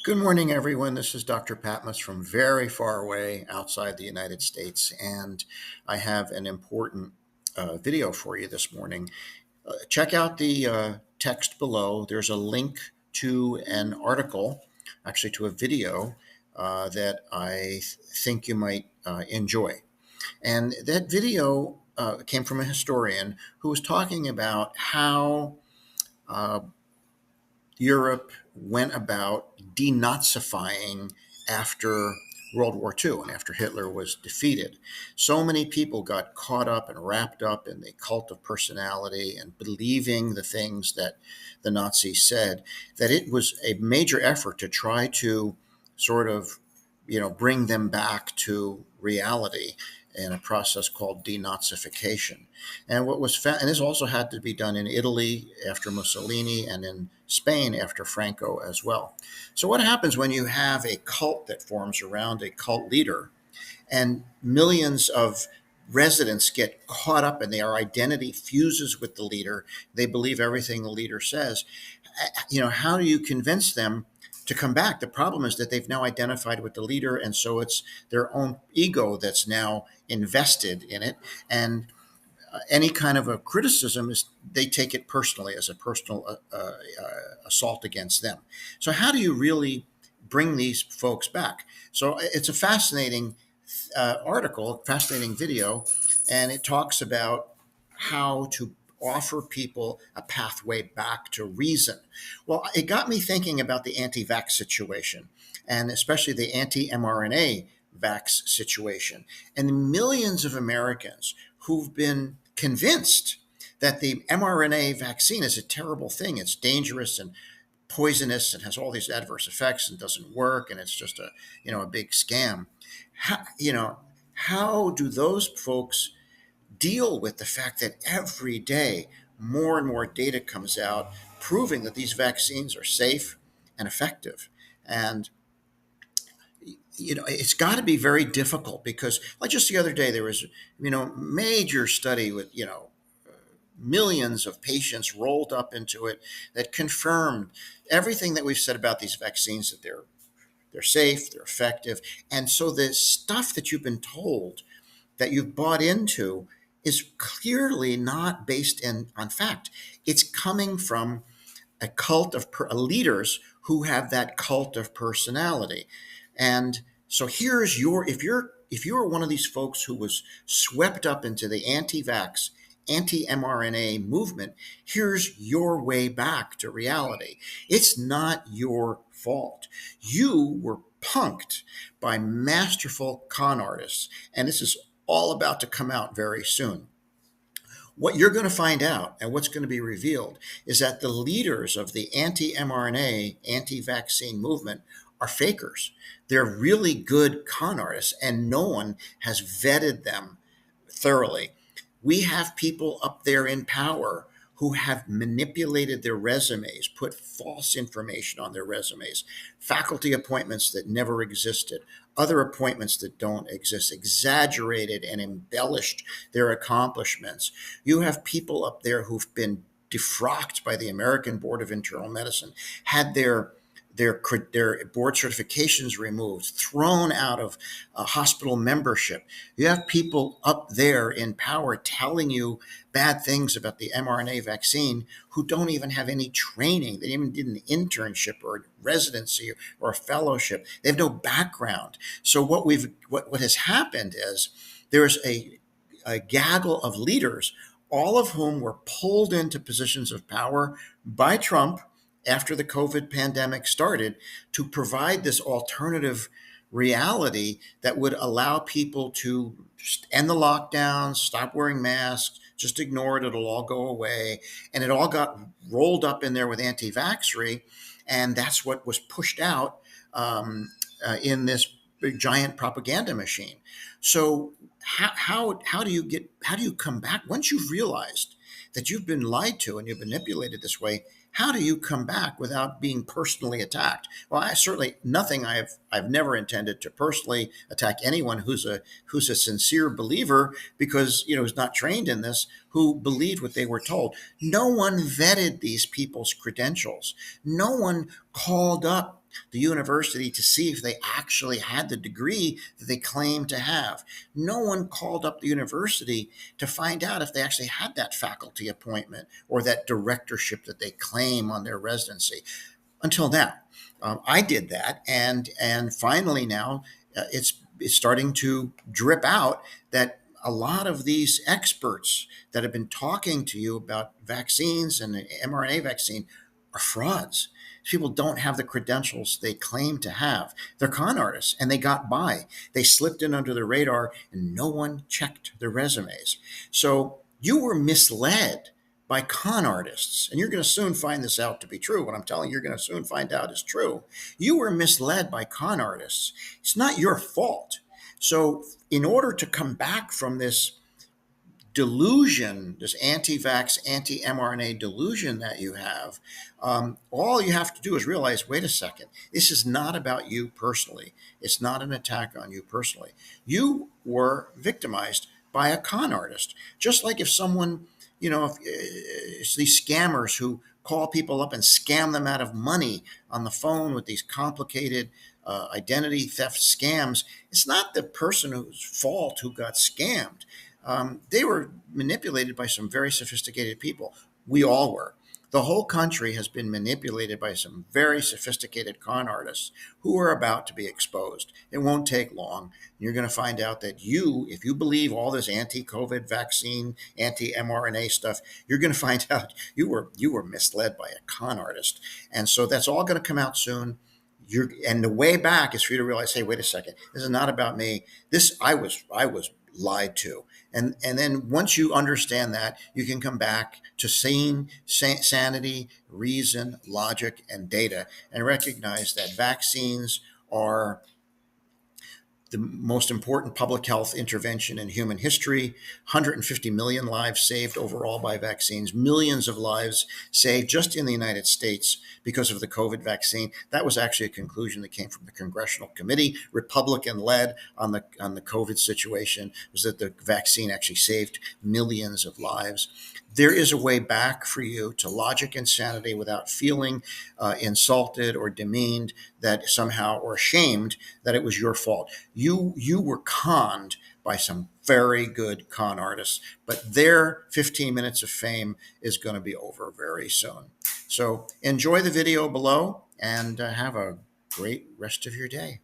Good morning, everyone. This is Dr. Patmos from very far away outside the United States, and I have an important video for you this morning. Check out the text below. There's a link to an article, actually, to a video that I think you might enjoy. And that video came from a historian who was talking about how uh, Europe went about denazifying after World War II and after Hitler was defeated. So many people got caught up and wrapped up in the cult of personality and believing the things that the Nazis said that it was a major effort to try to sort of, bring them back to reality in a process called denazification. And what was and this also had to be done in Italy after Mussolini and in Spain after Franco as well. So what happens when you have a cult that forms around a cult leader and millions of residents get caught up and their identity fuses with the leader? They believe everything the leader says. How do you convince them to come back? The problem is that they've now identified with the leader, and so it's their own ego that's now invested in it. And any kind of a criticism is they take it personally as a personal assault against them. So how do you really bring these folks back? So it's a fascinating article, fascinating video, and it talks about how to offer people a pathway back to reason. Well, it got me thinking about the anti-vax situation, and especially the anti-mRNA vax situation, and millions of Americans who've been convinced that the mRNA vaccine is a terrible thing. It's dangerous and poisonous and has all these adverse effects and doesn't work, and it's just a big scam. How do those folks deal with the fact that every day more and more data comes out proving that these vaccines are safe and effective? And it's got to be very difficult because, like, just the other day there was major study with millions of patients rolled up into it that confirmed everything that we've said about these vaccines, that they're safe, they're effective. And so the stuff that you've been told, that you've bought into, is clearly not based on fact. It's coming from a cult of leaders who have that cult of personality. And so here's if you're one of these folks who was swept up into the anti-vax, anti-mRNA movement, here's your way back to reality. It's not your fault. You were punked by masterful con artists, and this is all about to come out very soon. What you're going to find out and what's going to be revealed is that the leaders of the anti-mRNA, anti-vaccine movement are fakers. They're really good con artists, and no one has vetted them thoroughly. We have people up there in power who have manipulated their resumes, put false information on their resumes, faculty appointments that never existed, other appointments that don't exist, exaggerated and embellished their accomplishments. You have people up there who've been defrocked by the American Board of Internal Medicine, had their board certifications removed, thrown out of hospital membership. You have people up there in power telling you bad things about the mRNA vaccine who don't even have any training. They even did an internship or a residency or a fellowship. They have no background. So what has happened is there's a gaggle of leaders, all of whom were pulled into positions of power by Trump after the COVID pandemic started to provide this alternative reality that would allow people to end the lockdowns, stop wearing masks, just ignore it, it'll all go away. And it all got rolled up in there with anti-vaxxery. And that's what was pushed out in this big giant propaganda machine. So how do you come back once you've realized that you've been lied to and you've been manipulated this way? How do you come back without being personally attacked? Well, I've never intended to personally attack anyone who's a sincere believer, because who's not trained in this, who believed what they were told. No one vetted these people's credentials. No one called up the university to see if they actually had the degree that they claimed to have. No one called up the university to find out if they actually had that faculty appointment or that directorship that they claim on their residency until now. I did that, and finally now it's starting to drip out that a lot of these experts that have been talking to you about vaccines and the mRNA vaccine are frauds. People don't have the credentials they claim to have. They're con artists, and they got by. They slipped in under the radar, and no one checked their resumes. So you were misled by con artists, and you're going to soon find this out to be true. What I'm telling you, you're going to soon find out is true. You were misled by con artists. It's not your fault. So, in order to come back from this delusion, this anti-vax, anti-mRNA delusion that you have, all you have to do is realize, wait a second, this is not about you personally. It's not an attack on you personally. You were victimized by a con artist. Just like if someone, if it's these scammers who call people up and scam them out of money on the phone with these complicated identity theft scams, it's not the person whose fault who got scammed. They were manipulated by some very sophisticated people. We all were. The whole country has been manipulated by some very sophisticated con artists who are about to be exposed. It won't take long. You're going to find out that if you believe all this anti-COVID vaccine, anti-mRNA stuff, you're going to find out you were misled by a con artist. And so that's all going to come out soon. And the way back is for you to realize, hey, wait a second, this is not about me. I was lied to. And then once you understand that, you can come back to sanity, reason, logic, and data, and recognize that vaccines are the most important public health intervention in human history. 150 million lives saved overall by vaccines, millions of lives saved just in the United States because of the COVID vaccine. That was actually a conclusion that came from the Congressional Committee, Republican-led, on the COVID situation, was that the vaccine actually saved millions of lives. There is a way back for you to logic and sanity without feeling insulted or demeaned that somehow, or ashamed that it was your fault. You were conned by some very good con artists, but their 15 minutes of fame is going to be over very soon. So enjoy the video below and have a great rest of your day.